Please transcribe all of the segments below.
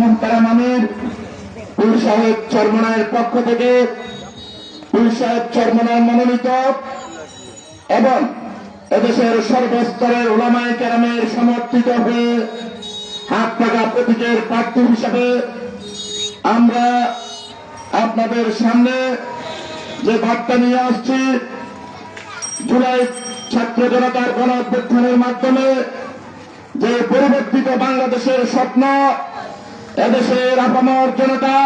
মুহতারাম আমির পীর সাহেব চরমনায়ের পক্ষ থেকে পীর সাহেব চরমনায় মনোনীত এবং এদেশের সর্বস্তরের উলামায়ে কেরামের সমর্থিত হয়ে হাত পাকা প্রতীকের প্রার্থী হিসাবে আমরা আপনাদের সামনে যে বার্তা নিয়ে আসছি, জুলাই ছাত্র জনতার গণ অভ্যুত্থানের মাধ্যমে যে পরিবর্তিত বাংলাদেশের স্বপ্ন, এদেশের আপামর জনতা,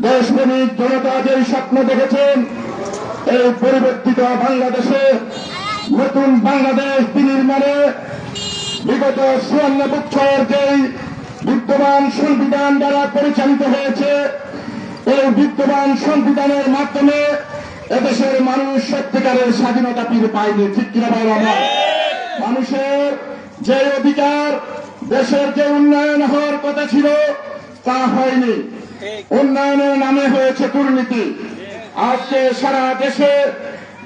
দেশপ্রেমিক জনতা যেই স্বপ্ন দেখেছেন, এই পরিবর্তিত বাংলাদেশে নতুন বাংলাদেশ বিনির্মাণে বিগত ৫৪ বছর যেই বিদ্যমান সংবিধান দ্বারা পরিচালিত হয়েছে, এই বিদ্যমান সংবিধানের মাধ্যমে এদেশের মানুষ সত্যিকারের স্বাধীনতা ফিরে পায়নি। ঠিক কিনা ভাই? আমার মানুষের যে অধিকার, দেশের যে উন্নয়ন হওয়ার কথা ছিল তা হয়নি। উন্নয়নের নামে হয়েছে দুর্নীতি। আজকে সারা দেশে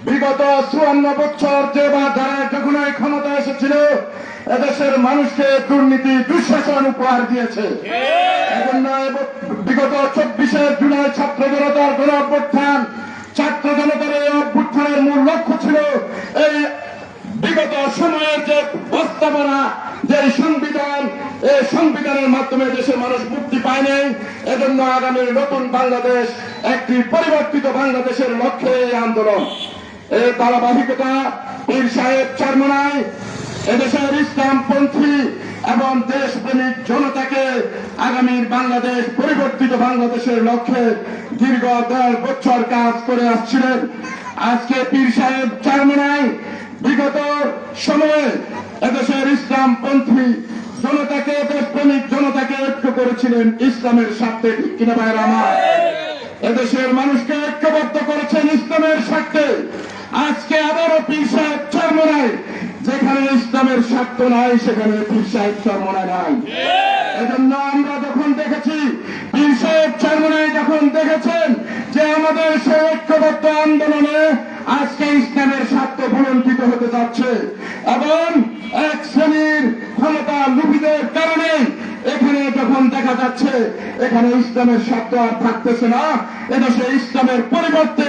বিগত ৫৪ বছর যে বা যারা যখন ক্ষমতা এসেছিল, এদেশের মানুষকে দুর্নীতি দুঃশাসন উপহার দিয়েছে। এজন্য বিগত ২৪ জুলাই ছাত্র জনতার গণ অভ্যুত্থান, ছাত্র জনতার এই অভ্যুত্থানের মূল লক্ষ্য ছিল এই বিগত সময়ের যে বাস্তবতা, যে সংবিধান, এই সংবিধানের মাধ্যমে দেশের মানুষ মুক্তি পায়নি। এজন্য আগামী নতুন বাংলাদেশ, একটি পরিবর্তিত বাংলাদেশের লক্ষ্যে এই আন্দোলন। এই ধারাবাহিকতা পীর সাহেব চরমনায় এদেশের ইসলামপন্থী এবং দেশপ্রেমিক জনতাকে আগামীর বাংলাদেশ, পরিবর্তিত বাংলাদেশের লক্ষ্যে দীর্ঘ ১০ বছর কাজ করে আসছিলেন। আজকে পীর সাহেব চরমনায় বিগত সময়ে এদেশের ইসলামপন্থী জনতাকে, দেশপ্রেমিক জনতাকে ঐক্য করেছিলেন ইসলামের স্বার্থে। ঠিক কিনা ভাইরা আমার? এদেশের মানুষকে ঐক্যবদ্ধ করেছেন ইসলামের স্বার্থে। আজকে আবারও পীর সাহেব চরমনায় যেখানে ইসলামের স্বার্থ নাই, সেখানে পীর সাহেব চরমনায় নাই। এজন্য আমরা যখন দেখেছি, পীর সাহেব চরমনায় যখন দেখেছেন যে আমাদের সেই ঐক্যবদ্ধ আন্দোলনে আজকে ইসলামের স্বার্থ ভুলণ্ঠিত হতে যাচ্ছে এবং এক শ্রেণীর ক্ষমতা লোভীদের কারণে এখানে যখন দেখা যাচ্ছে এখানে ইসলামের স্বার্থ আর থাকতেছে না, এদেশে ইসলামের পরিবর্তে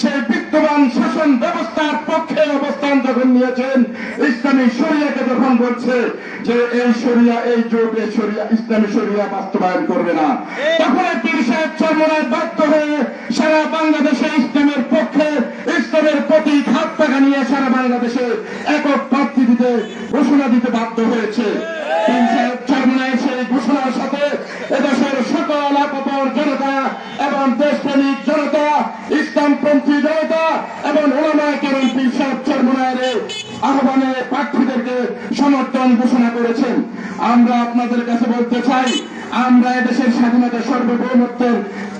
সেই বিদ্যমান শাসন ব্যবস্থার পক্ষে অবস্থান যখন নিয়েছেন, ইসলামী শরিয়াকে যখন বলছে যে এই শরিয়া, এই যুগ, এই শরিয়া, ইসলামী শরিয়া বাস্তবায়ন করবে না, তখন পীর সাহেব চরমনায় বাধ্য হয়ে সারা বাংলাদেশে ইসলামের পক্ষে, ইসলামের প্রতি হাত পাকা নিয়ে সারা বাংলাদেশে একক প্রার্থী দিতে ঘোষণা দিতে বাধ্য হয়েছে। পীর সাহেব চরমনায় সেই ঘোষণার সাথে এদেশের সকল আপামর জনতা এবং দেশপ্রেমিক জনতা, ইসলামপন্থী জনতা এবং উলামায়ে কেরাম পীর সাহেব চরমনায়ের আহ্বানে প্রার্থীদেরকে সমর্থন ঘোষণা করেছেন। আমরা আপনাদের কাছে বলতে চাই, আমরা এদেশের স্বাধীনতা, সার্বভৌমত্বের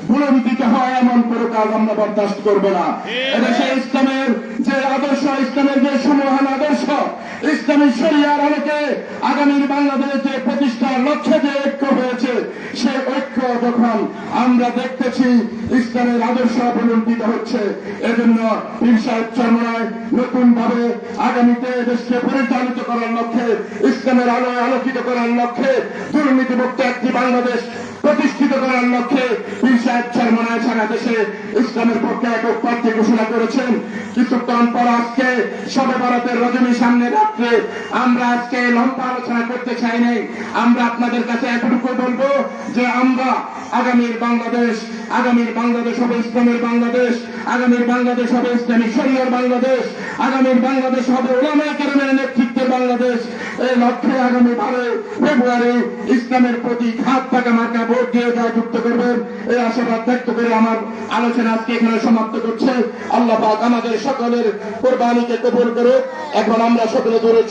ভুলণ্ঠিত হয় এমন কোনো কাজ আমরা বরদাস্ত করবো না। এদেশে ইসলামের যে আদর্শ, ইসলামের যে সমহান আদর্শ, ইসলামী শরিয়ার আলোকে আগামীর বাংলাদেশ যে প্রতিষ্ঠার লক্ষ্যে যে ঐক্য হয়েছে, সেই ঐক্য যখন আমরা দেখতেছি ইসলামের আদর্শ ভুলণ্ঠিত হচ্ছে, এজন্য পীর সাহেব চরমনায় নতুন ভাবে আগামীতে দেশকে পরিচালিত করার লক্ষ্যে, ইসলামের আলোয় আলোকিত করার লক্ষ্যে, দুর্নীতিমুক্ত একটি বাংলাদেশ প্রতিষ্ঠিত করার লক্ষ্যে পীর সাহেব চরমনায় সারা দেশে ইসলামের পক্ষে একক প্রার্থী ঘোষণা করেছেন। কিছুক্ষণ পর আজকে শবে বরাতের রজনী সামনে রাত্রে আমরা আজকে লম্বা আলোচনা করতে চাই নাই। আমরা আপনাদের কাছে এতটুকু বলবো যে আমরা আগামীর বাংলাদেশ হবে ইসলামের বাংলাদেশ, আগামীর বাংলাদেশ হবে ইসলামী শরিয়ার বাংলাদেশ, আগামীর বাংলাদেশ হবে উলামায়ে কেরামের নেতৃত্বের বাংলাদেশ। এই লক্ষ্যে আগামী 12 ফেব্রুয়ারি ইসলামের প্রতি হাত পাকা মার্কা ভোট দিয়ে যুক্ত করবেন, এই আশাবাদ ব্যক্ত করে আমার আলোচনা আজকে এখানে সমাপ্ত করছে। আল্লাহ পাক আমাদের সকলের কোরবানিকে কবুল করুক। এখন আমরা সকলে দূরে